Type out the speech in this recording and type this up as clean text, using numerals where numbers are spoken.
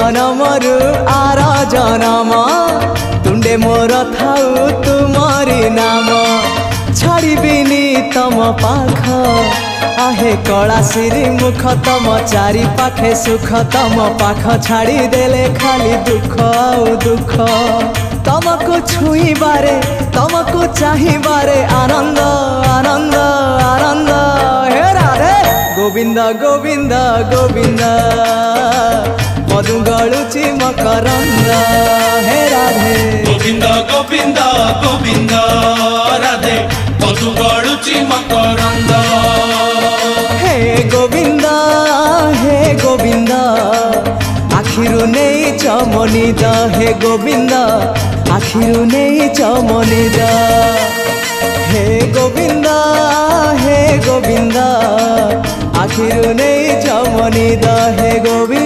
जनमरु are जनम तुंडे मोर थाउ तुमरी नाम छाड़बिनी तम पाख आहे कला सिरी मुख तम चारि पाखे सुख तम पाख छाड़ी देले खाली दुख आउ दुख तमको छुईबारे तमको चाहिबारे आनंद आनंद आनंद हे राधे गोविंद गोविंद गोविंद मधु गलुची मकरंद हे राधे गोविंद गोविंद गोविंद राधे मधु गलुची मकरंद हे गोविंद आखिरु नहीं चमनिद हे गोविंद आखिरु नहीं चमनिद हे गोविंद आखिरु नहीं चमनिद हे गोविंद।